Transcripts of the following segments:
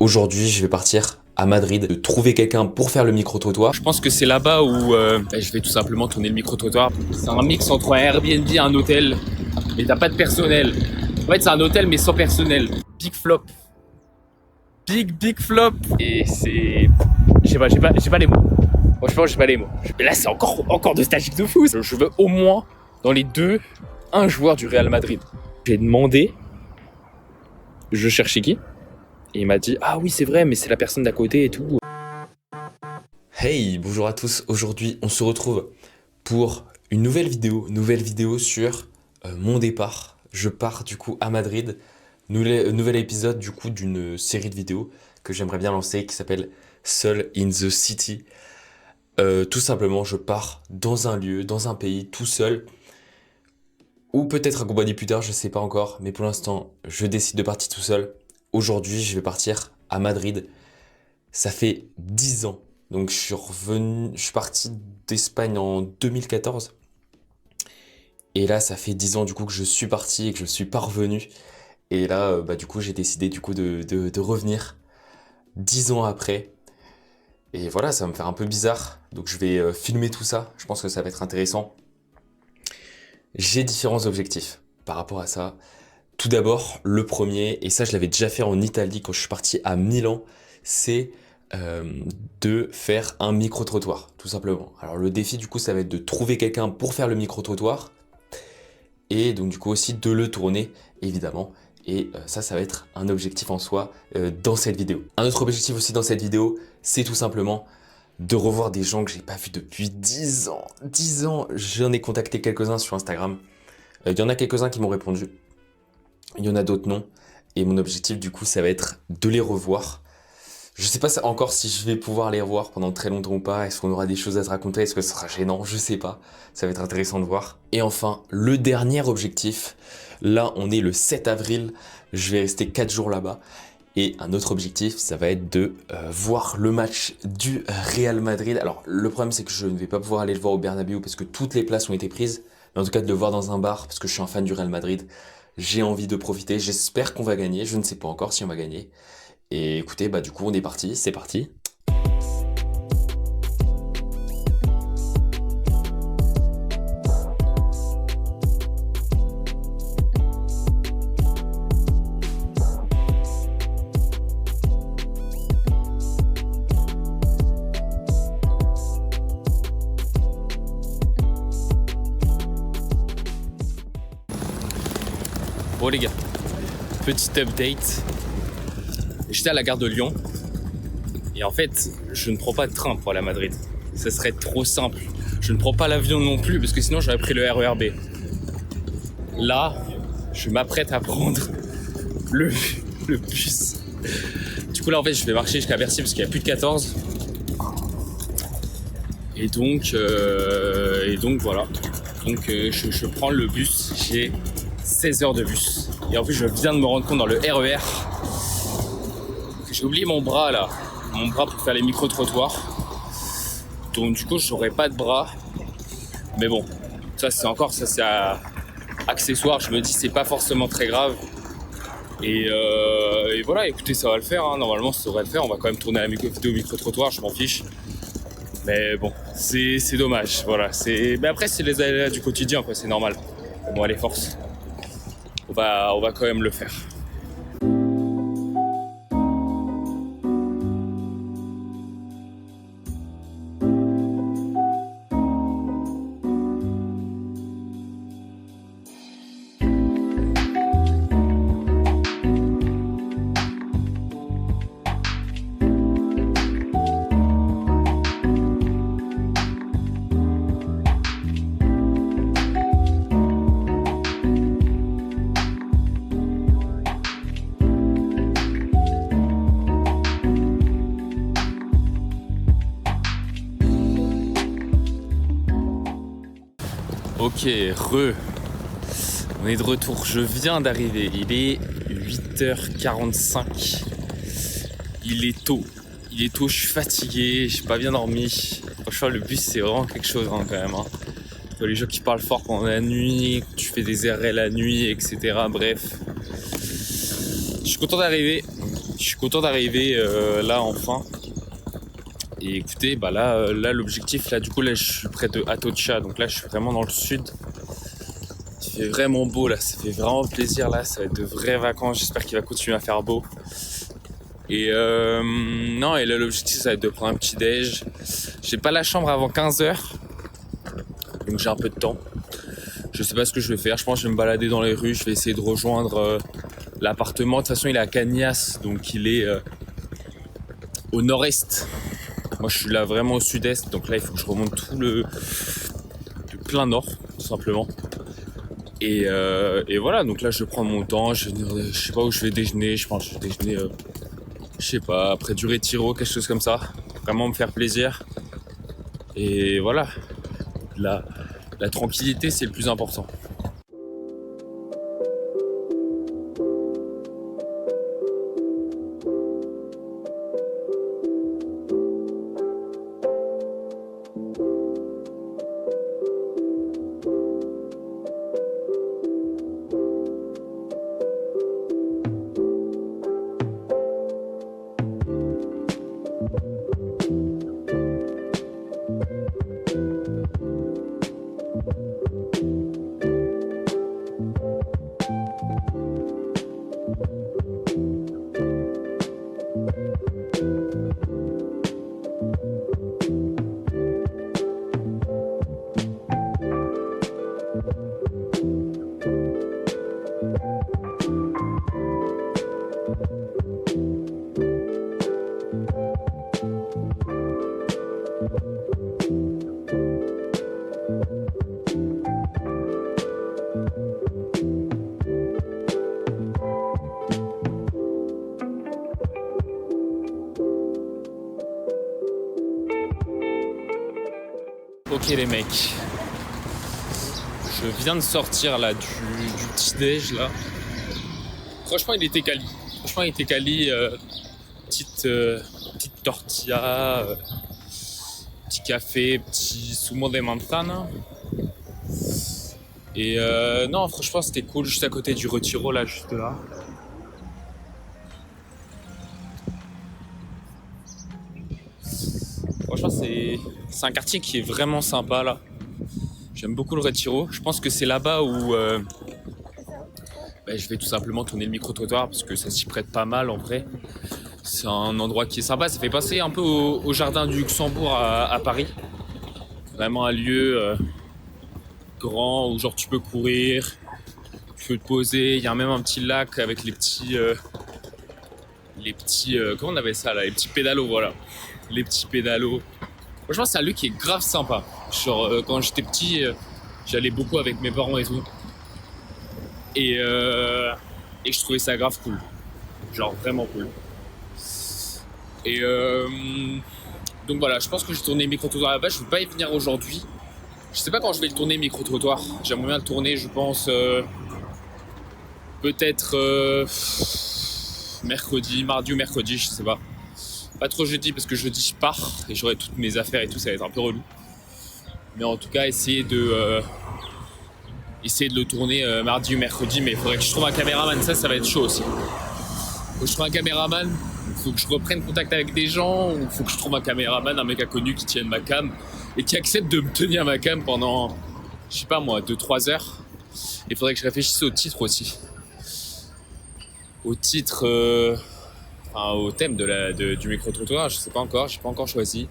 Aujourd'hui, je vais partir à Madrid, de trouver quelqu'un pour faire le micro-trottoir. Je pense que c'est là-bas où je vais tout simplement tourner le micro-trottoir. C'est un mix entre un Airbnb et un hôtel, mais t'as pas de personnel. En fait, c'est un hôtel mais sans personnel. Big flop. Big flop. Et c'est... Je sais pas, j'ai pas les mots. Franchement, j'ai pas les mots. Mais là, c'est encore nostalgique de fou. Je veux au moins, dans les deux, un joueur du Real Madrid. J'ai demandé, je cherchais qui ? Et il m'a dit, ah oui, c'est vrai, mais c'est la personne d'à côté et tout. Hey, bonjour à tous. Aujourd'hui, on se retrouve pour une nouvelle vidéo sur mon départ. Je pars du coup à Madrid. Nouvel épisode du coup d'une série de vidéos que j'aimerais bien lancer qui s'appelle Seul in the City. Tout simplement, je pars dans un lieu, dans un pays, tout seul. Ou peut-être accompagné plus tard, je sais pas encore. Mais pour l'instant, je décide de partir tout seul. Aujourd'hui, je vais partir à Madrid. Ça fait 10 ans. Donc je suis parti d'Espagne en 2014. Et là, ça fait 10 ans du coup que je suis parti et que je suis pas revenu. Et là, du coup, j'ai décidé du coup de revenir 10 ans après. Et voilà, ça va me faire un peu bizarre. Donc je vais filmer tout ça. Je pense que ça va être intéressant. J'ai différents objectifs par rapport à ça. Tout d'abord, le premier, et ça je l'avais déjà fait en Italie quand je suis parti à Milan, c'est de faire un micro-trottoir, tout simplement. Alors le défi du coup, ça va être de trouver quelqu'un pour faire le micro-trottoir, et donc du coup aussi de le tourner, évidemment. Et ça va être un objectif en soi dans cette vidéo. Un autre objectif aussi dans cette vidéo, c'est tout simplement de revoir des gens que j'ai pas vus depuis 10 ans. 10 ans, j'en ai contacté quelques-uns sur Instagram. Il y en a quelques-uns qui m'ont répondu. Il y en a d'autres non. Et mon objectif du coup, ça va être de les revoir. Je sais pas encore si je vais pouvoir les revoir pendant très longtemps ou pas. Est-ce qu'on aura des choses à se raconter? Est-ce que ce sera gênant? Je sais pas. Ça va être intéressant de voir. Et enfin, le dernier objectif. Là, on est le 7 avril. Je vais rester 4 jours là-bas. Et un autre objectif, ça va être de voir le match du Real Madrid. Alors, le problème, c'est que je ne vais pas pouvoir aller le voir au Bernabéu parce que toutes les places ont été prises. Mais en tout cas, de le voir dans un bar parce que je suis un fan du Real Madrid. J'ai envie de profiter. J'espère qu'on va gagner. Je ne sais pas encore si on va gagner. Et écoutez, du coup, on est parti. C'est parti. Bon les gars, petite update. J'étais à la gare de Lyon et en fait, je ne prends pas de train pour aller à Madrid. Ça serait trop simple. Je ne prends pas l'avion non plus parce que sinon j'aurais pris le RER B. Là, je m'apprête à prendre le bus. Du coup là en fait, je vais marcher jusqu'à Bercy parce qu'il y a plus de 14. Et donc voilà. Donc je prends le bus. J'ai 16 heures de bus. Et en plus, je viens de me rendre compte dans le RER que j'ai oublié mon bras là. Mon bras pour faire les micro-trottoirs. Donc du coup, j'aurai pas de bras. Mais bon, ça c'est accessoire. Je me dis, c'est pas forcément très grave. Et voilà, écoutez, ça va le faire. Hein. Normalement, ça devrait le faire. On va quand même tourner la vidéo micro-trottoir, je m'en fiche. Mais bon, c'est dommage. Voilà. Mais après, c'est les aléas du quotidien, quoi. C'est normal. Bon, allez, force. On va quand même le faire. Ok, on est de retour, je viens d'arriver, il est 8h45, il est tôt, je suis fatigué, j'ai pas bien dormi. Franchement le bus c'est vraiment quelque chose hein, quand même. Hein. Les gens qui parlent fort pendant la nuit, tu fais des RL la nuit, etc. Bref, je suis content d'arriver. Je suis content d'arriver là enfin. Et écoutez, bah là l'objectif, là du coup là je suis près de Atocha, donc là je suis vraiment dans le sud. Il fait vraiment beau là, ça fait vraiment plaisir là, ça va être de vraies vacances, j'espère qu'il va continuer à faire beau. Et non, et là l'objectif ça va être de prendre un petit déj. J'ai pas la chambre avant 15h, donc j'ai un peu de temps. Je sais pas ce que je vais faire, je pense que je vais me balader dans les rues, je vais essayer de rejoindre l'appartement. De toute façon il est à Cagnas, donc il est au nord-est. Moi je suis là vraiment au sud-est, donc là il faut que je remonte tout le plein nord, tout simplement. Et voilà, donc là je vais prendre mon temps, je sais pas où je vais déjeuner, je pense que je vais déjeuner, je sais pas, près du Retiro, quelque chose comme ça. Vraiment me faire plaisir. Et voilà, la tranquillité c'est le plus important. Ok les mecs, je viens de sortir là du petit déj là. Franchement il était quali. Petite tortilla, petit café, petit zumo de manzana. Et non franchement c'était cool, juste à côté du Retiro là, juste là. Franchement c'est un quartier qui est vraiment sympa là. J'aime beaucoup le Retiro. Je pense que c'est là-bas où je vais tout simplement tourner le micro-trottoir parce que ça s'y prête pas mal en vrai. C'est un endroit qui est sympa, ça fait passer un peu au jardin du Luxembourg à Paris. Vraiment un lieu grand où genre tu peux courir, tu peux te poser. Il y a même un petit lac avec les petits comment on appelle ça là, les petits pédalos, voilà. Les petits pédalos. Franchement c'est un lieu qui est grave sympa. Genre quand j'étais petit, j'allais beaucoup avec mes parents et tout. Et je trouvais ça grave cool. Genre vraiment cool. Et donc voilà, je pense que je vais tourner le micro-trottoir là-bas. Je ne vais pas y venir aujourd'hui. Je sais pas quand je vais le tourner le micro-trottoir. J'aimerais bien le tourner, je pense peut-être mercredi, mardi ou mercredi, je sais pas. Pas trop jeudi parce que jeudi je pars et j'aurai toutes mes affaires et tout, ça va être un peu relou. Mais en tout cas essayer de le tourner mardi ou mercredi, mais il faudrait que je trouve un caméraman, ça va être chaud aussi. Faut que je trouve un caméraman, faut que je reprenne contact avec des gens, ou faut que je trouve un caméraman, un mec inconnu qui tienne ma cam et qui accepte de me tenir ma cam pendant, je sais pas moi, 2-3 heures. Il faudrait que je réfléchisse au titre aussi. Au titre, au thème du micro-trottoir, je sais pas encore, j'ai pas encore choisi.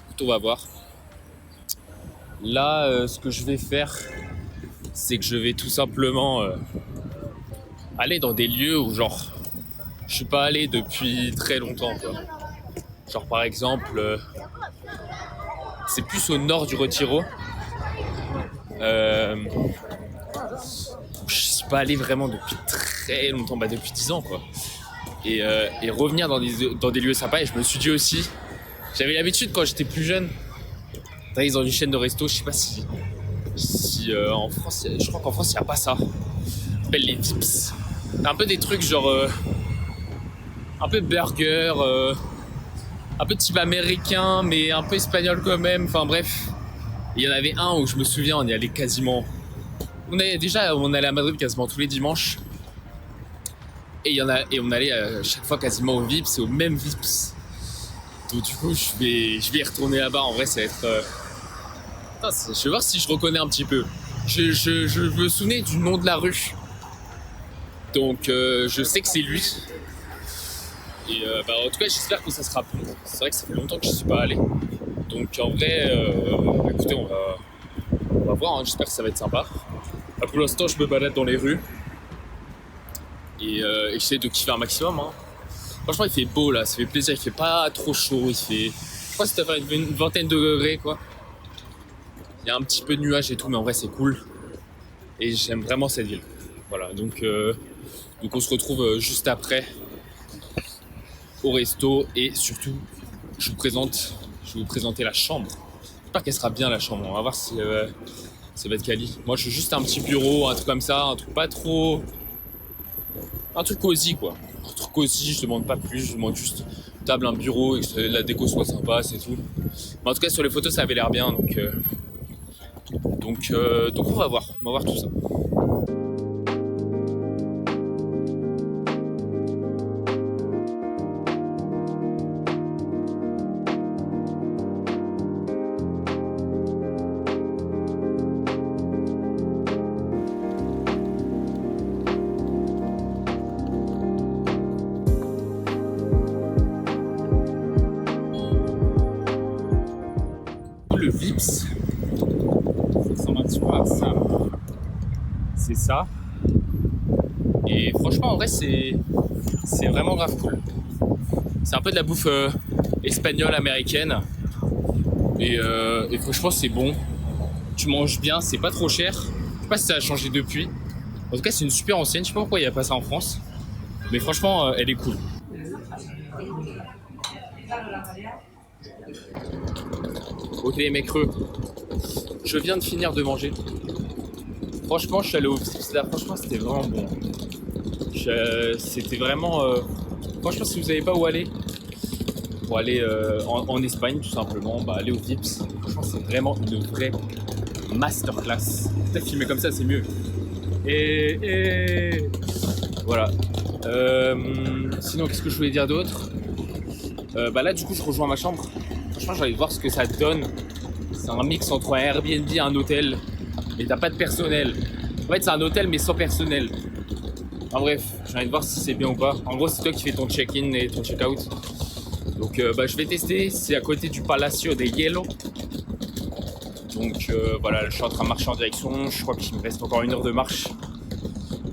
Écoute, on va voir. Là, ce que je vais faire, c'est que je vais tout simplement aller dans des lieux où genre je suis pas allé depuis très longtemps quoi. Genre par exemple c'est plus au nord du Retiro, je suis pas allé vraiment depuis très longtemps, depuis 10 ans quoi. Et revenir dans des lieux sympas. Et je me suis dit aussi, j'avais l'habitude quand j'étais plus jeune, ils ont une chaîne de resto, je sais pas si en France, je crois qu'en France il n'y a pas ça. Ça s'appelle les Vips. C'est un peu des trucs genre un peu burger, un peu type américain mais un peu espagnol quand même. Enfin bref, il y en avait un où je me souviens, on y allait quasiment. On allait à Madrid quasiment tous les dimanches. Et on allait chaque fois quasiment au Vips et au même Vips. Donc du coup, je vais y retourner là-bas. En vrai, ça va être... je vais voir si je reconnais un petit peu. Je me souvenais du nom de la rue. Donc je sais que c'est lui. Et en tout cas, j'espère que ça sera bon. C'est vrai que ça fait longtemps que je suis pas allé. Donc en vrai, écoutez, on va voir. Hein. J'espère que ça va être sympa. Pour l'instant, je me balade dans les rues. Et j'essaie de kiffer un maximum. Hein. Franchement, il fait beau là, ça fait plaisir. Il fait pas trop chaud. Il fait... Je crois que ça fait une vingtaine de degrés, quoi. Il y a un petit peu de nuages et tout, mais en vrai, c'est cool. Et j'aime vraiment cette ville. Voilà, donc on se retrouve juste après au resto. Et surtout, je vais vous présenter la chambre. J'espère qu'elle sera bien, la chambre. On va voir si ça va être quali. Moi, je veux juste un petit bureau, un truc comme ça, un truc pas trop... Un truc cosy, quoi. Un truc cosy, je demande pas plus, je demande juste une table, un bureau et que la déco soit sympa, c'est tout. Mais en tout cas, sur les photos, ça avait l'air bien, donc on va voir tout ça. Le Vips, ça ressemble un petit peu à ça. C'est ça. Et franchement, en vrai, c'est vraiment grave cool. C'est un peu de la bouffe espagnole, américaine. Et franchement, c'est bon. Tu manges bien, c'est pas trop cher. Je sais pas si ça a changé depuis. En tout cas, c'est une super ancienne. Je sais pas pourquoi il n'y a pas ça en France. Mais franchement, elle est cool. Ok les mecs creux, je viens de finir de manger. Franchement, je suis allé au Vips là, franchement c'était vraiment bon. C'était vraiment... Franchement, si vous savez pas où aller, pour aller en Espagne tout simplement, allez au Vips. Franchement, c'est vraiment une vraie masterclass. Peut-être filmer comme ça, c'est mieux. Et voilà. Sinon, qu'est-ce que je voulais dire d'autre? Là, du coup, je rejoins ma chambre. Franchement, j'ai envie de voir ce que ça donne. C'est un mix entre un Airbnb et un hôtel. Et t'as pas de personnel. En fait, c'est un hôtel, mais sans personnel. En bref, j'ai envie de voir si c'est bien ou pas. En gros, c'est toi qui fais ton check-in et ton check-out. Donc, je vais tester. C'est à côté du Palacio de Hielo. Donc, voilà, je suis en train de marcher en direction. Je crois qu'il me reste encore 1 heure de marche.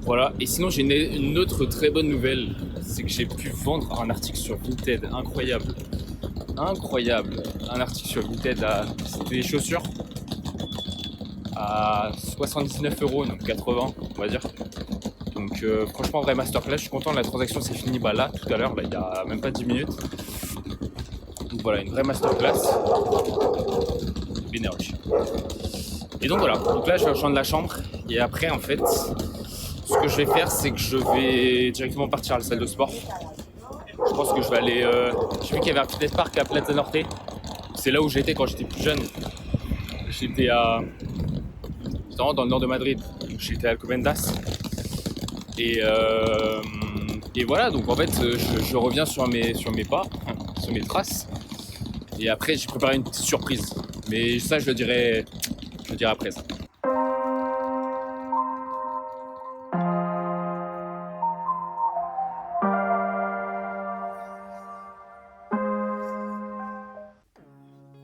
Voilà. Et sinon, j'ai une autre très bonne nouvelle. C'est que j'ai pu vendre un article sur Vinted. Incroyable. Incroyable. Un article sur Vinted, c'était des chaussures à 79 €, donc 80, on va dire. Donc franchement, vrai masterclass, je suis content, la transaction s'est finie là, tout à l'heure, il y a même pas 10 minutes. Donc voilà, une vraie masterclass. Énergie. Et donc voilà, donc là je vais rejoindre la chambre et après en fait, ce que je vais faire, c'est que je vais directement partir à la salle de sport. Je pense que je vais aller... J'ai vu qu'il y avait un petit park à Plaza Norte. C'est là où j'étais quand j'étais plus jeune. J'étais dans le nord de Madrid. J'étais à Alcobendas. Et voilà, donc en fait, je reviens sur mes pas, sur mes traces. Et après, j'ai préparé une petite surprise. Mais ça, je le dirai après ça.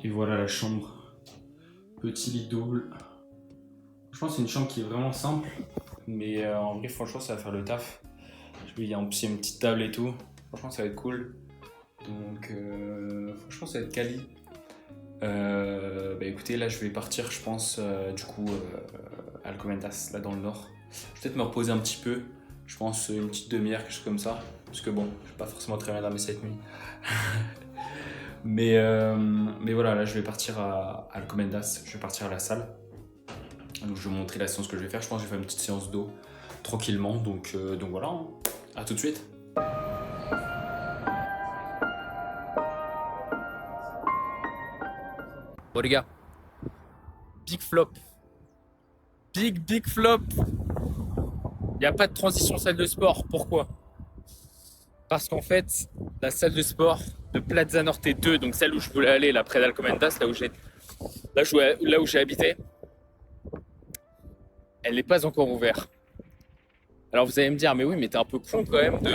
Et voilà la chambre. Petit lit double. Je pense que c'est une chambre qui est vraiment simple. Mais en vrai, franchement, ça va faire le taf. Il y a une petite table et tout. Franchement, ça va être cool. Donc, franchement, ça va être quali. Écoutez, là, je vais partir, je pense, à Alcobendas, là dans le nord. Je vais peut-être me reposer un petit peu. Je pense une petite demi-heure, quelque chose comme ça. Parce que bon, je vais pas forcément très bien dormir cette nuit. mais voilà, là, je vais partir à Alcobendas. Je vais partir à la salle. Donc, je vais vous montrer la séance que je vais faire. Je pense que je vais faire une petite séance d'eau tranquillement. Donc voilà, hein. À tout de suite. Bon les gars, big flop. Big flop. Il n'y a pas de transition salle de sport. Pourquoi? Parce qu'en fait, la salle de sport de Plaza Norte 2, donc celle où je voulais aller, là près d'Alcobendas, là où j'ai habité, elle n'est pas encore ouverte. Alors vous allez me dire, mais oui, mais t'es un peu con quand même de...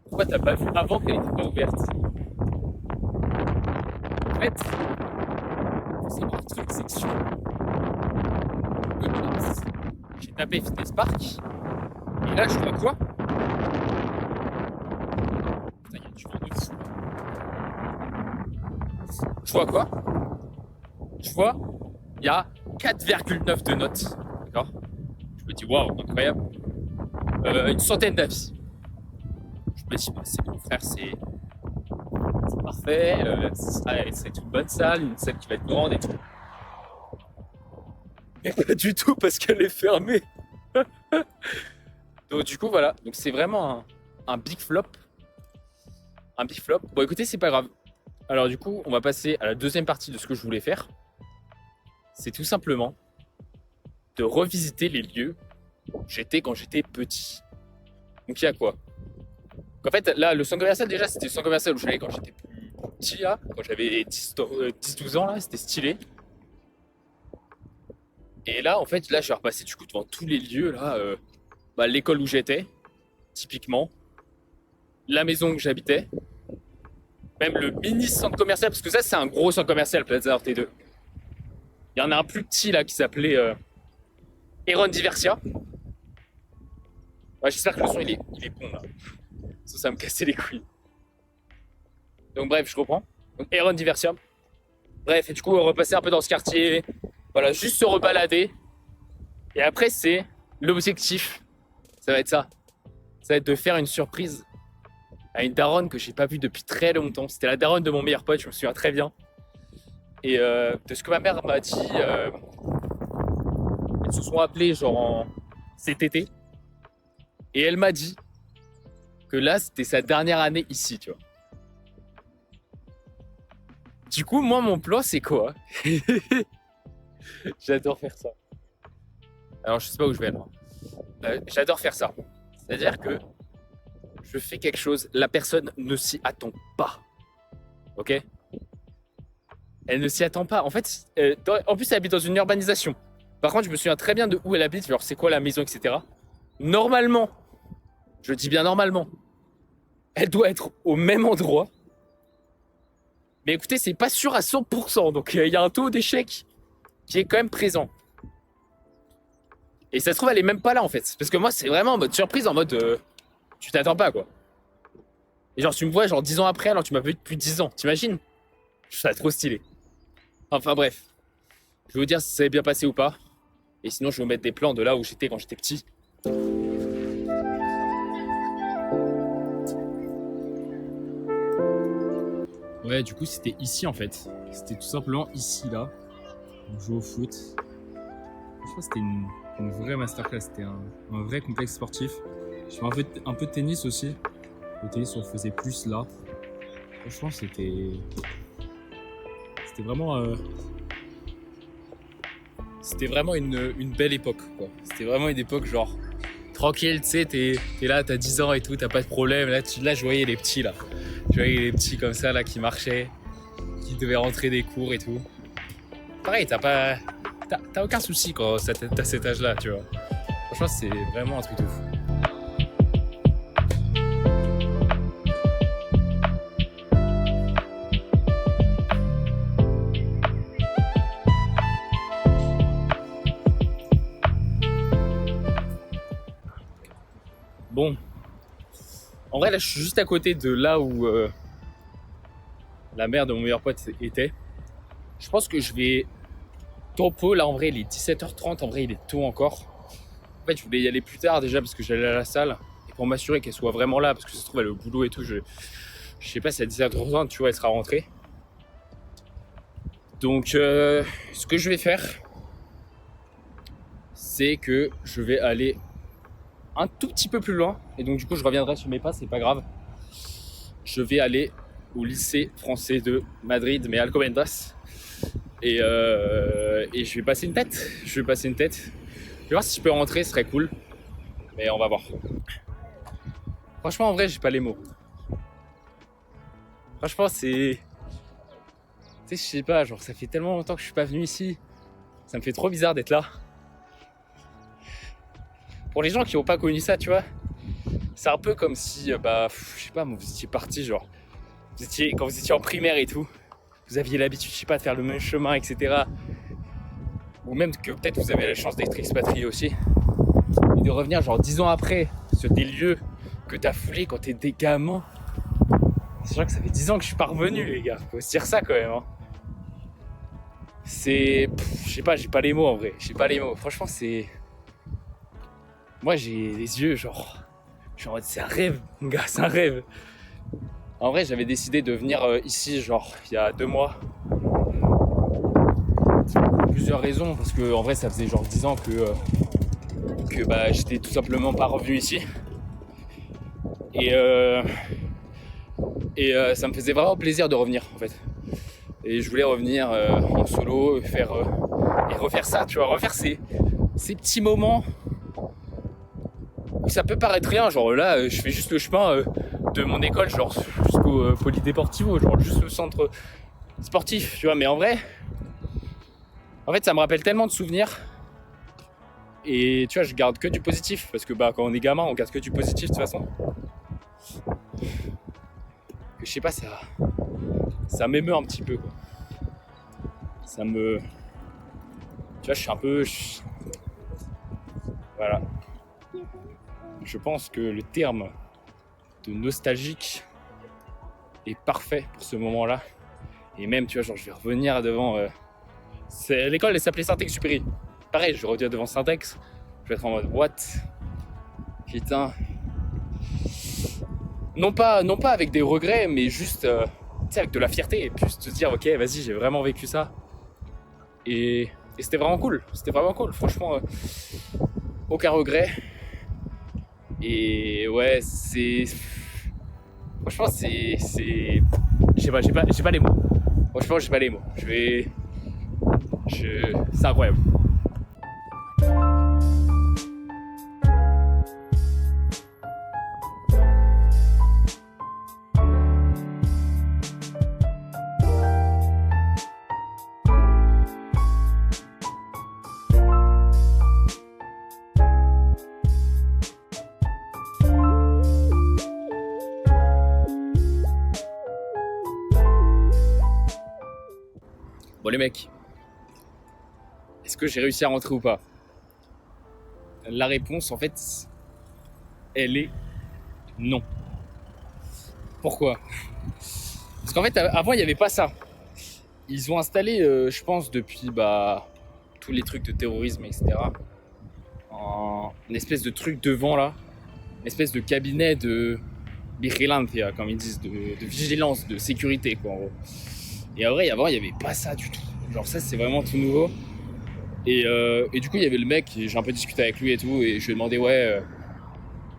Pourquoi t'as pas vu avant qu'elle n'était pas ouverte? En fait, faut savoir un truc, c'est que sur Google Maps, j'ai tapé Fitness Park, et là je vois quoi? Putain, il y a du vent de fou. Je vois quoi? Je vois, il y a 4,9 de notes, d'accord? Je me dis, waouh, incroyable. Une centaine d'avis. Je me dis, bah, c'est bon frère, c'est parfait, c'est une bonne salle, une salle qui va être grande et tout. Mais pas du tout parce qu'elle est fermée. Donc du coup voilà, donc c'est vraiment un big flop. Un big flop. Bon écoutez, c'est pas grave. Alors du coup, on va passer à la deuxième partie de ce que je voulais faire. C'est tout simplement de revisiter les lieux où j'étais quand j'étais petit. Donc il y a quoi? En fait, là, le centre commercial, déjà, c'était le centre commercial où j'allais quand j'étais plus petit, là. Quand j'avais 10-12 ans, là, c'était stylé. Et là, en fait, là, je suis repassé du coup devant tous les lieux, là. L'école où j'étais, typiquement. La maison où j'habitais. Même le mini centre commercial, parce que ça, c'est un gros centre commercial, Plaza Norte 2. Il y en a un plus petit, là, qui s'appelait Heron Diversia. Ouais, j'espère que le son, il est bon, là. Ça va me casser les couilles. Donc bref, je reprends. Donc Heron Diversia. Bref, et du coup, on va repasser un peu dans ce quartier. Voilà, juste se rebalader. Et après, c'est l'objectif. Ça va être ça. Ça va être de faire une surprise à une daronne que j'ai pas vue depuis très longtemps. C'était la daronne de mon meilleur pote, je me souviens très bien. Et de ce que ma mère m'a dit, elles se sont appelées genre cet été. Et elle m'a dit que là, c'était sa dernière année ici, tu vois. Du coup, moi, mon plan, c'est quoi? J'adore faire ça. Alors, je sais pas où je vais, là. J'adore faire ça. C'est-à-dire que je fais quelque chose, la personne ne s'y attend pas. Ok? Elle ne s'y attend pas. En fait, en plus, elle habite dans une urbanisation. Par contre, je me souviens très bien de où elle habite, genre c'est quoi la maison, etc. Normalement, je dis bien normalement, elle doit être au même endroit. Mais écoutez, c'est pas sûr à 100%. Donc il y a un taux d'échec qui est quand même présent. Et ça se trouve, elle est même pas là en fait. Parce que moi, c'est vraiment en mode surprise, en mode tu t'attends pas quoi. Et genre, tu me vois genre 10 ans après, alors tu m'as vu depuis 10 ans. T'imagines? Je trouve ça trop stylé. Enfin bref. Je vais vous dire si ça s'est bien passé ou pas. Et sinon, je vais vous mettre des plans de là où j'étais quand j'étais petit. Ouais, du coup, c'était ici en fait. C'était tout simplement ici, là. On jouait au foot. Je crois que c'était une vraie masterclass. C'était un vrai complexe sportif. Je fais un peu de tennis aussi. Le tennis, on le faisait plus là. Franchement, c'était vraiment. C'était vraiment une belle époque, quoi. C'était vraiment une époque genre tranquille, tu sais, t'es là, t'as 10 ans et tout, t'as pas de problème. Là, je voyais les petits là. Je voyais les petits comme ça là qui marchaient, qui devaient rentrer des cours et tout. Pareil, t'as aucun souci quand t'as cet âge-là, tu vois. Franchement, c'est vraiment un truc de fou. Bon, en vrai là je suis juste à côté de là où la mère de mon meilleur pote était. Je pense que je vais tempo, là en vrai il est 17h30, en vrai il est tôt encore. En fait je voulais y aller plus tard déjà parce que j'allais à la salle. Et pour m'assurer qu'elle soit vraiment là, parce que ça se trouve elle est au boulot et tout, je sais pas si à 17h30 tu vois elle sera rentrée. Donc ce que je vais faire, c'est que je vais aller un tout petit peu plus loin, et donc du coup je reviendrai sur mes pas, c'est pas grave. Je vais aller au lycée français de Madrid, mais Alcobendas, et je vais passer une tête. Je vais voir si je peux rentrer, ce serait cool, mais on va voir. Franchement, en vrai, j'ai pas les mots. Franchement, c'est... Tu sais, je sais pas, genre, ça fait tellement longtemps que je suis pas venu ici. Ça me fait trop bizarre d'être là. Pour les gens qui n'ont pas connu ça, tu vois, c'est un peu comme si, je sais pas, vous étiez parti, genre, quand vous étiez en primaire et tout, vous aviez l'habitude, je sais pas, de faire le même chemin, etc. Ou même que peut-être vous avez la chance d'être expatrié aussi. Et de revenir, genre, 10 ans après, sur des lieux que t'as foulés quand t'es des gamins. C'est vrai que ça fait 10 ans que je suis pas revenu, les gars. Faut se dire ça quand même, hein. C'est... je sais pas, j'ai pas les mots en vrai. J'ai pas les mots. Franchement, c'est... Moi, j'ai les yeux, genre... Je suis en mode, c'est un rêve, mon gars, c'est un rêve. En vrai, j'avais décidé de venir ici, genre, il y a 2 mois. Pour plusieurs raisons, parce que en vrai, ça faisait genre 10 ans que j'étais tout simplement pas revenu ici. Et ça me faisait vraiment plaisir de revenir, en fait. Et je voulais revenir en solo, et refaire ça, tu vois, refaire ces petits moments où ça peut paraître rien, genre là, je fais juste le chemin de mon école, genre jusqu'au Polydeportivo, genre juste le centre sportif, tu vois, mais en vrai, ça me rappelle tellement de souvenirs. Et tu vois, je garde que du positif, parce que quand on est gamin, on garde que du positif de toute façon. Que je sais pas, ça m'émeut un petit peu, quoi. Ça me... Tu vois, je suis un peu... Voilà. Je pense que le terme de nostalgique est parfait pour ce moment-là. Et même, tu vois, genre, je vais revenir devant... L'école, elle s'appelait Saint-Exupéry. Pareil, je vais revenir devant Syntex. Je vais être en mode, what? Putain. Non pas avec des regrets, mais juste, tu sais, avec de la fierté. Et puis se dire, ok, vas-y, j'ai vraiment vécu ça. Et c'était vraiment cool. C'était vraiment cool. Franchement, aucun regret. Et ouais, c'est... Franchement, c'est... Je sais pas, j'ai pas les mots. Franchement, j'ai pas les mots. C'est incroyable. Bon les mecs, est-ce que j'ai réussi à rentrer ou pas? La réponse, en fait, elle est non. Pourquoi? Parce qu'en fait, avant, il n'y avait pas ça. Ils ont installé, je pense, depuis tous les trucs de terrorisme, etc., une espèce de truc devant, là, une espèce de cabinet de vigilancia, comme ils disent, de vigilance, de sécurité, quoi, en gros. Et en vrai, avant, il n'y avait pas ça du tout. Genre ça, c'est vraiment tout nouveau. Et du coup, il y avait le mec, et j'ai un peu discuté avec lui et tout, et je lui ai demandé, ouais,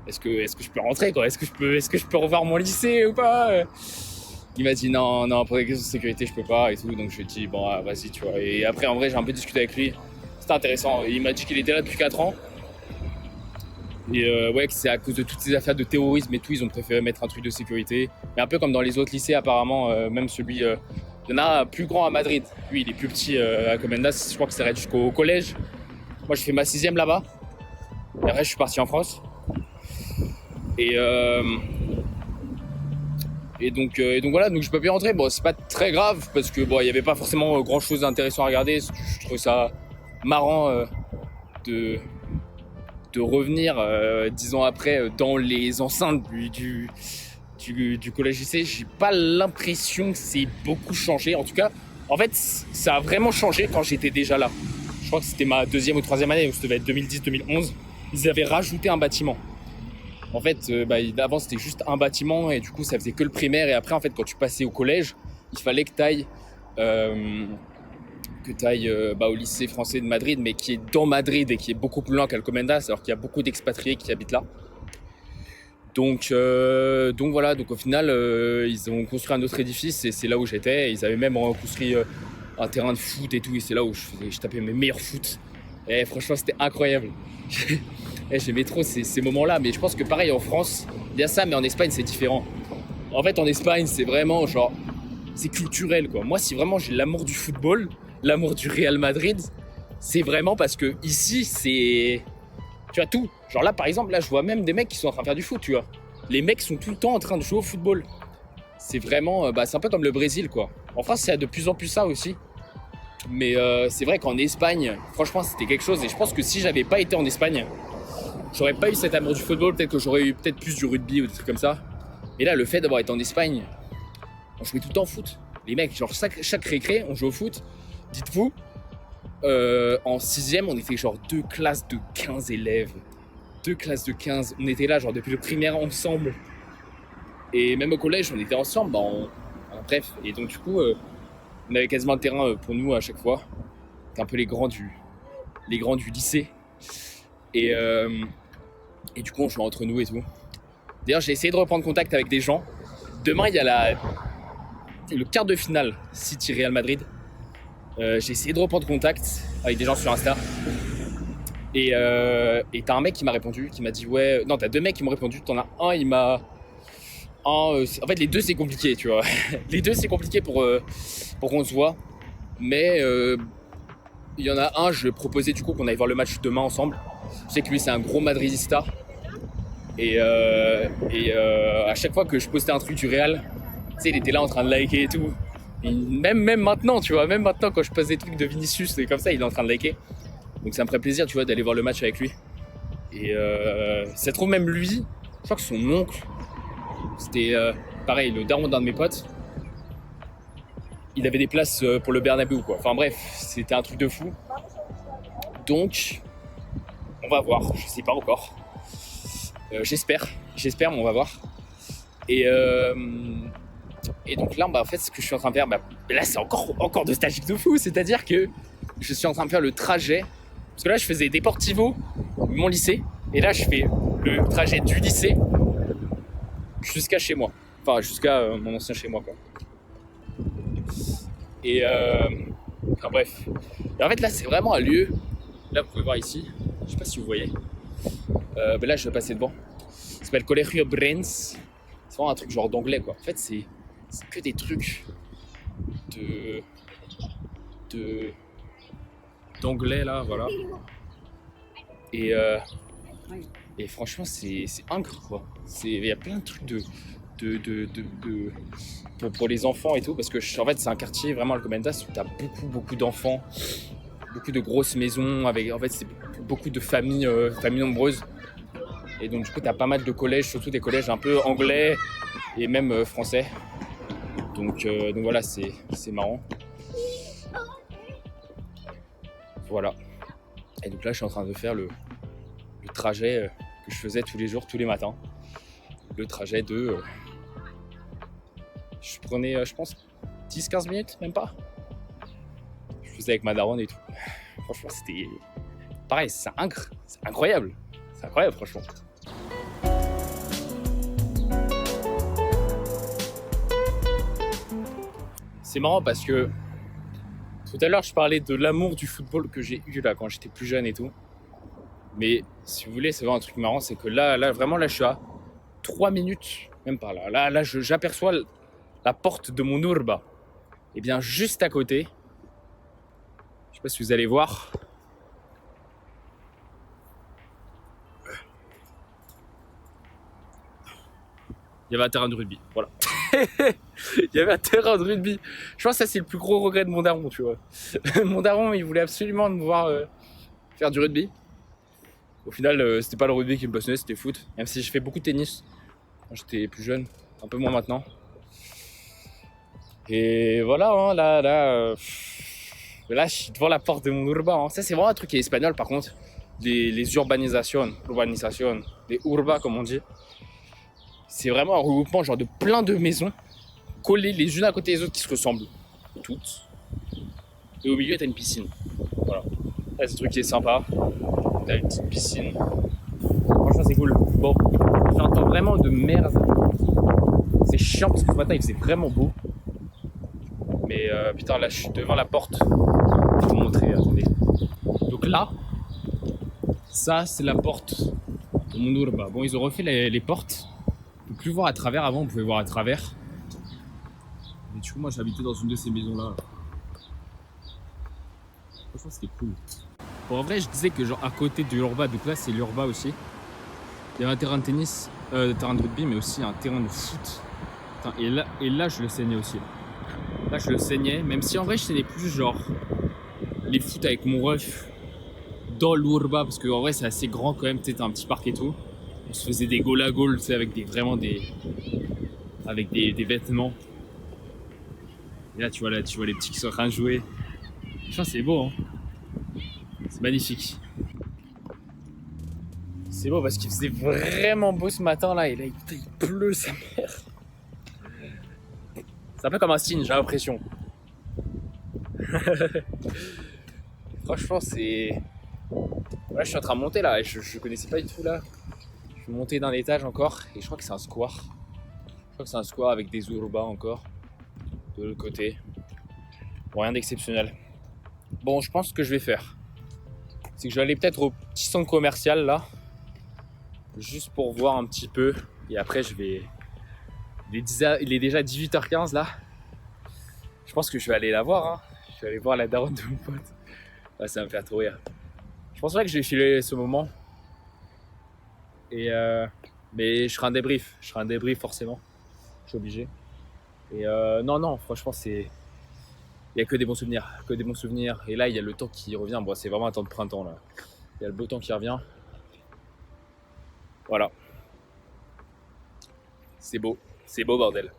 est-ce que je peux rentrer, quoi? Est-ce que je peux revoir mon lycée ou pas? Il m'a dit non, pour des questions de sécurité, je peux pas et tout. Donc je lui ai dit, bon, vas-y, tu vois. Et après, en vrai, j'ai un peu discuté avec lui. C'était intéressant. Il m'a dit qu'il était là depuis 4 ans. Et ouais, que c'est à cause de toutes ces affaires de terrorisme et tout, ils ont préféré mettre un truc de sécurité. Mais un peu comme dans les autres lycées, apparemment, même celui... il y en a un plus grand à Madrid. Lui, il est plus petit à Alcobendas. Je crois que ça s'arrête jusqu'au collège. Moi, je fais ma 6e là-bas. Et après, je suis parti en France. Et donc voilà, donc je peux plus rentrer. Bon, c'est pas très grave parce que bon, il y avait pas forcément grand chose d'intéressant à regarder. Je trouve ça marrant de revenir 10 ans après dans les enceintes du collège lycée. J'ai pas l'impression que c'est beaucoup changé. En tout cas, en fait, ça a vraiment changé quand j'étais déjà là. Je crois que c'était ma 2e ou 3e année, donc ça devait être 2010-2011. Ils avaient rajouté un bâtiment. En fait, avant c'était juste un bâtiment et du coup ça faisait que le primaire. Et après, en fait, quand tu passais au collège, il fallait que tu ailles au lycée français de Madrid, mais qui est dans Madrid et qui est beaucoup plus loin qu'Alcobendas, alors qu'il y a beaucoup d'expatriés qui habitent là. Donc voilà, donc au final, ils ont construit un autre édifice et c'est là où j'étais. Ils avaient même construit un terrain de foot et tout, et c'est là où je tapais mes meilleurs foot. Et franchement, c'était incroyable. J'aimais trop ces moments-là, mais je pense que pareil en France, Il y a ça, mais en Espagne, c'est différent. En fait, en Espagne, c'est vraiment genre, c'est culturel, quoi. Moi, si vraiment j'ai l'amour du football, l'amour du Real Madrid, c'est vraiment parce que ici, c'est, tu vois, tout. Genre là, par exemple, là, je vois même des mecs qui sont en train de faire du foot, tu vois. Les mecs sont tout le temps en train de jouer au football. C'est vraiment, c'est un peu comme le Brésil, quoi. En France, il y a de plus en plus ça aussi. Mais c'est vrai qu'en Espagne, franchement, c'était quelque chose. Et je pense que si j'avais pas été en Espagne, j'aurais pas eu cet amour du football. Peut-être que j'aurais eu peut-être plus du rugby ou des trucs comme ça. Et là, le fait d'avoir été en Espagne, on jouait tout le temps au foot. Les mecs, genre chaque récré, on jouait au foot. Dites-vous, en 6ème, on était genre 2 classes de 15 élèves. 2 classes de 15. On était là, genre depuis le primaire ensemble. Et même au collège, on était ensemble. Bref. Et donc, du coup, on avait quasiment le terrain pour nous à chaque fois. C'était un peu les grands du lycée. Et du coup, on jouait entre nous et tout. D'ailleurs, j'ai essayé de reprendre contact avec des gens. Demain, il y a le quart de finale City-Real Madrid. J'ai essayé de reprendre contact avec des gens sur Insta. Et t'as un mec qui m'a répondu, qui m'a dit ouais... Non, t'as 2 mecs qui m'ont répondu. T'en as un, il m'a... en fait, les deux, c'est compliqué, tu vois. Les deux, c'est compliqué pour qu'on se voit. Mais il y en a un, je lui ai proposé du coup qu'on aille voir le match demain ensemble. Je sais que lui, c'est un gros madridista. Et à chaque fois que je postais un truc du Real, tu sais, il était là en train de liker et tout. Et même maintenant, tu vois, même maintenant quand je poste des trucs de Vinicius et comme ça, il est en train de liker. Donc ça me ferait plaisir, tu vois, d'aller voir le match avec lui. Et ça se trouve même lui, je crois que son oncle, c'était pareil, le daron d'un de mes potes. Il avait des places pour le Bernabéu, quoi. Enfin bref, c'était un truc de fou. Donc, on va voir, je sais pas encore. J'espère, mais on va voir. Et donc là, en fait, ce que je suis en train de faire, là, c'est encore nostalgique de fou. C'est-à-dire que je suis en train de faire le trajet. Parce que là, je faisais Deportivo, mon lycée. Et là, je fais le trajet du lycée jusqu'à chez moi. Enfin, jusqu'à mon ancien chez moi, quoi. Et enfin, bref. Et en fait, là, c'est vraiment un lieu. Là, vous pouvez voir ici. Je sais pas si vous voyez. Mais là, je vais passer devant. Ça s'appelle Colegio Brens. C'est vraiment un truc genre d'anglais, quoi. En fait, c'est que des trucs d'anglais, là, voilà. Et franchement, c'est incroyable, quoi. Il y a plein de trucs pour les enfants et tout, parce que en fait, c'est un quartier, vraiment, Alcobendas, où t'as beaucoup d'enfants, beaucoup de grosses maisons, avec, en fait, c'est beaucoup de familles nombreuses. Et donc, du coup, t'as pas mal de collèges, surtout des collèges un peu anglais et même français. Donc voilà, c'est marrant. Voilà. Et donc là, je suis en train de faire le trajet que je faisais tous les jours, tous les matins. Le trajet de... je prenais, je pense, 10-15 minutes, même pas. Je faisais avec ma daronne et tout. Franchement, c'était... pareil, c'est incroyable. C'est incroyable, franchement. C'est marrant parce que tout à l'heure, je parlais de l'amour du football que j'ai eu là quand j'étais plus jeune et tout. Mais si vous voulez, c'est vraiment un truc marrant, c'est que là, vraiment, là, je suis à 3 minutes, même pas là. Là, j'aperçois la porte de mon urba. Et bien, juste à côté, je sais pas si vous allez voir. Il y avait un terrain de rugby, voilà. Il y avait un terrain de rugby. Je pense que ça, c'est le plus gros regret de mon daron, tu vois. Mon daron, il voulait absolument me voir faire du rugby. Au final, c'était pas le rugby qui me passionnait, c'était foot. Même si je fais beaucoup de tennis quand j'étais plus jeune, un peu moins maintenant. Et voilà, hein, là, je suis devant la porte de mon urba. Hein. Ça, c'est vraiment un truc qui est espagnol, par contre. Les urbanisations, les urbas, comme on dit. C'est vraiment un regroupement genre de plein de maisons collées les unes à côté des autres qui se ressemblent toutes. Et au milieu, t'as une piscine. Voilà. Là, c'est un truc qui est sympa. T'as une petite piscine. Franchement, c'est cool. Bon, j'ai un temps vraiment de merde. C'est chiant parce que ce matin, il faisait vraiment beau. Mais putain, là, je suis devant la porte. Je vais vous montrer, attendez. Donc là, ça, c'est la porte de mon urba. Bon, ils ont refait les portes. On peut plus voir à travers. Avant, on pouvait voir à travers. Mais du coup, moi, j'habitais dans une de ces maisons-là. Franchement, c'était cool. Bon, en vrai, je disais que genre à côté de l'Urba, donc là, c'est l'Urba aussi. Il y avait un terrain de tennis, terrain de rugby, mais aussi un terrain de foot. Putain, et là, je le saignais aussi. Là, je le saignais, même si en vrai, je saignais plus genre les foot avec mon ref dans l'Urba, parce qu'en vrai, c'est assez grand quand même, tu sais, t'as un petit parc et tout. On se faisait des goal à goal, tu sais, avec avec des vêtements. Et là, tu vois les petits qui sont en train de jouer. Franchement, c'est beau, hein. C'est magnifique. C'est beau parce qu'il faisait vraiment beau ce matin là, et là, il pleut sa mère. C'est un peu comme un signe, j'ai l'impression. Franchement, c'est... Là, je suis en train de monter là, et je connaissais pas du tout là. Je suis monté d'un étage encore, et je crois que c'est un square. Je crois que c'est un square avec des Urba encore, de l'autre côté. Bon, rien d'exceptionnel. Bon, je pense ce que je vais faire, c'est que je vais aller peut-être au petit centre commercial là, juste pour voir un petit peu, et après je vais... Il est déjà 18h15 là. Je pense que je vais aller la voir, hein. Je vais aller voir la daronne de mon pote. Ouais, ça va me faire trop rire. Je pense pas que je vais filer ce moment. Et mais je ferai un débrief forcément. Je suis obligé. Et non, franchement c'est... Il y a que des bons souvenirs, Et là il y a le temps qui revient. Bon, c'est vraiment un temps de printemps là. Il y a le beau temps qui revient. Voilà. C'est beau bordel.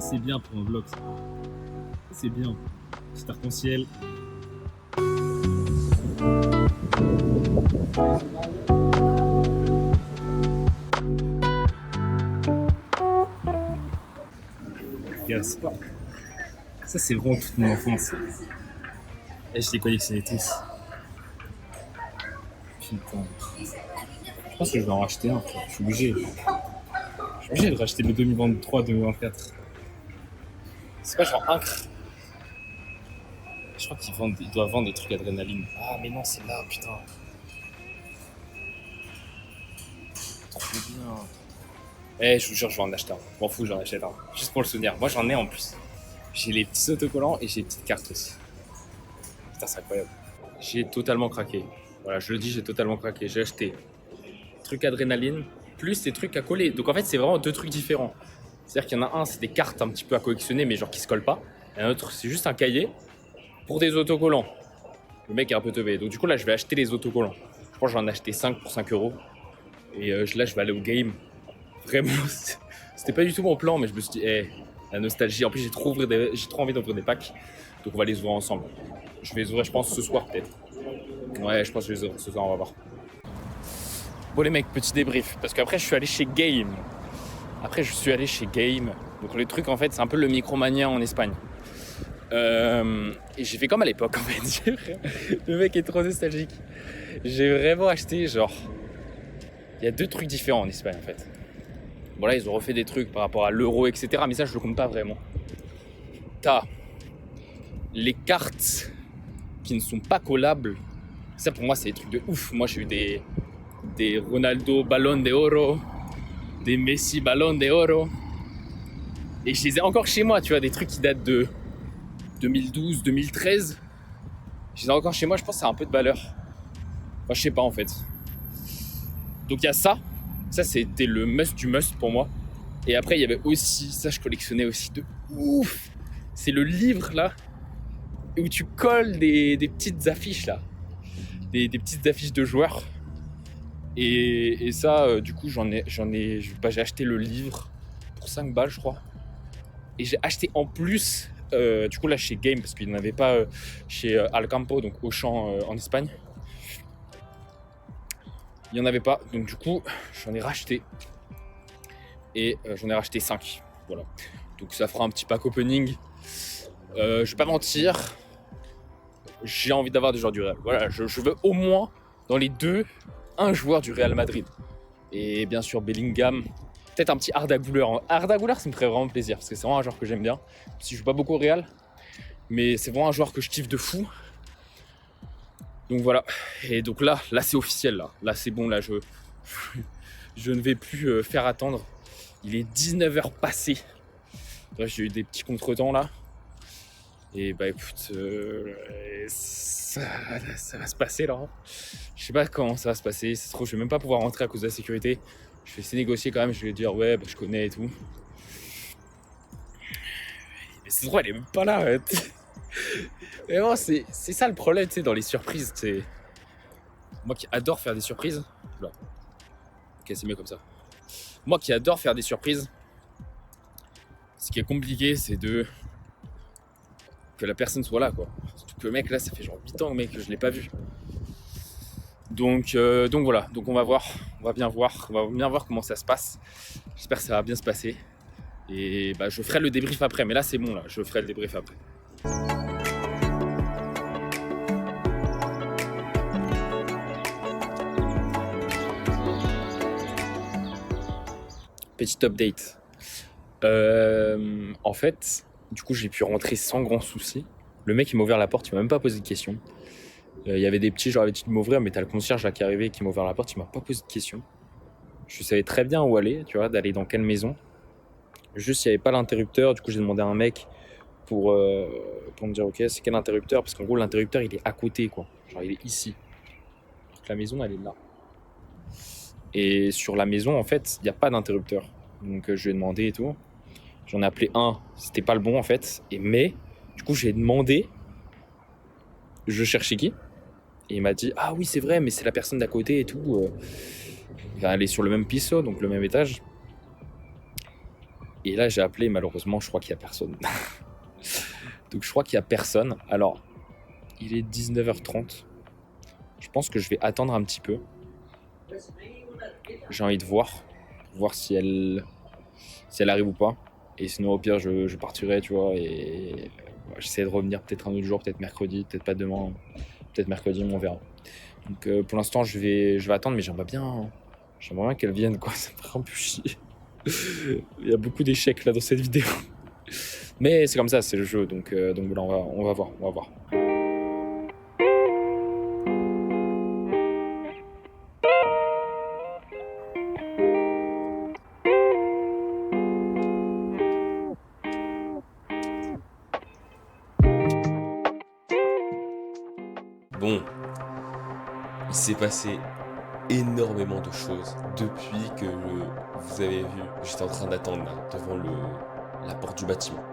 C'est bien pour un vlog ça. C'est bien. Petit arc-en-ciel. Ça c'est vraiment toute mon enfance. Et je les collectionnais tous. Putain. Je pense que je vais en racheter un. Je suis obligé. Je suis obligé de racheter le 2023-2024. C'est pas genre Incre. Je crois qu'ils doivent vendre des trucs adrénaline. Ah mais non, c'est là, putain. Trop bien. Je vous jure, je vais en acheter un. Je m'en fous, j'en achète un. Juste pour le souvenir. Moi, j'en ai en plus. J'ai les petits autocollants et j'ai les petites cartes aussi. Putain, c'est incroyable. J'ai totalement craqué. Voilà, je le dis, j'ai totalement craqué. J'ai acheté trucs adrénaline plus des trucs à coller. Donc en fait, c'est vraiment deux trucs différents. C'est-à-dire qu'il y en a un, c'est des cartes un petit peu à collectionner, mais genre qui se collent pas. Et un autre, c'est juste un cahier pour des autocollants. Le mec est un peu teubé. Donc du coup, là, je vais acheter les autocollants. Je pense que j'en ai acheté 5 pour 5 €. Et là, je vais aller au game. Vraiment, c'était pas du tout mon plan, mais je me suis dit, la nostalgie. En plus, j'ai trop envie d'ouvrir des packs. Donc on va les ouvrir ensemble. Je vais les ouvrir, je pense, ce soir peut-être. Ouais, je pense que je vais les ouvrir ce soir, on va voir. Bon les mecs, petit débrief. Parce qu'après, je suis allé chez Game. Donc le truc, en fait, c'est un peu le Micromania en Espagne. Et j'ai fait comme à l'époque, en fait. Le mec est trop nostalgique. J'ai vraiment acheté, genre... Il y a deux trucs différents en Espagne, en fait. Bon là, ils ont refait des trucs par rapport à l'euro, etc. Mais ça, je le compte pas vraiment. T'as les cartes qui ne sont pas collables. Ça, pour moi, c'est des trucs de ouf. Moi, j'ai eu des Ronaldo Ballon d'Oro, des Messi Ballon d'Oro. Et je les ai encore chez moi, tu vois, des trucs qui datent de 2012, 2013. Je les ai encore chez moi, je pense que ça a un peu de valeur. Enfin, je sais pas, en fait. Donc, il y a ça. Ça, c'était le must du must pour moi. Et après, il y avait aussi, ça, je collectionnais aussi de ouf. C'est le livre, là, où tu colles des petites affiches, là. Des petites affiches de joueurs. Et ça, du coup, j'ai acheté le livre pour 5 balles, je crois. Et j'ai acheté en plus, du coup, là, chez Game, parce qu'il n'y en avait pas chez Alcampo, donc Auchan en Espagne. Il n'y en avait pas, donc du coup, j'en ai racheté. Et j'en ai racheté 5. Voilà. Donc ça fera un petit pack opening. Je vais pas mentir, j'ai envie d'avoir des joueurs du Real. Voilà, je veux au moins, dans les deux, un joueur du Real Madrid. Et bien sûr Bellingham. Peut-être un petit Arda Güler. Arda Güler, ça me ferait vraiment plaisir parce que c'est vraiment un joueur que j'aime bien. Si je joue pas beaucoup au Real, mais c'est vraiment un joueur que je kiffe de fou. Donc voilà. Et donc là c'est officiel. Là c'est bon. Là je ne vais plus faire attendre. Il est 19h passé. Bref, j'ai eu des petits contretemps là. Et bah écoute, ça va se passer là. Je sais pas comment ça va se passer. C'est trop, je vais même pas pouvoir rentrer à cause de la sécurité. Je vais essayer de négocier quand même. Je vais dire ouais, bah, je connais et tout. Mais c'est trop, elle est même pas là. Mais bon, c'est ça le problème, tu sais, dans les surprises. C'est moi qui adore faire des surprises. Là. Ok, c'est mieux comme ça. Moi qui adore faire des surprises. Ce qui est compliqué, c'est que la personne soit là, quoi. Surtout que le mec là, ça fait genre 8 ans mec, que je l'ai pas vu. Donc voilà, donc on va bien voir comment ça se passe. J'espère que ça va bien se passer. Et bah je ferai le débrief après, mais là c'est bon là, je ferai le débrief après. Petit update. En fait, du coup j'ai pu rentrer sans grand souci. Le mec il m'a ouvert la porte, il m'a même pas posé de questions. Il y avait des petits, genre l'habitude de m'ouvrir, mais t'as le concierge là qui est arrivé qui m'a ouvert la porte, il m'a pas posé de questions. Je savais très bien où aller, tu vois, d'aller dans quelle maison. Juste, il n'y avait pas l'interrupteur, du coup j'ai demandé à un mec pour me dire ok, c'est quel interrupteur, parce qu'en gros l'interrupteur il est à côté, quoi. Genre il est ici. Donc la maison elle est là. Et sur la maison en fait, il n'y a pas d'interrupteur. Donc je lui ai demandé et tout. J'en ai appelé un, c'était pas le bon en fait. Mais du coup j'ai demandé, je cherchais qui. Et il m'a dit ah oui c'est vrai mais c'est la personne d'à côté et tout. Elle est sur le même piso, donc le même étage. Et là j'ai appelé, malheureusement je crois qu'il y a personne. Donc je crois qu'il y a personne. Alors il est 19h30. Je pense que je vais attendre un petit peu. J'ai envie de voir si elle arrive ou pas. Et sinon au pire je partirai, tu vois, et j'essaie de revenir peut-être un autre jour, peut-être mercredi, peut-être pas demain, peut-être mercredi, on verra. Donc pour l'instant je vais attendre, mais j'aimerais bien qu'elle vienne, quoi. Ça me ferait un peu chier. Il y a beaucoup d'échecs là dans cette vidéo. Mais c'est comme ça, c'est le jeu, donc voilà, on va voir. Bon, il s'est passé énormément de choses depuis que vous avez vu, j'étais en train d'attendre là, devant la porte du bâtiment.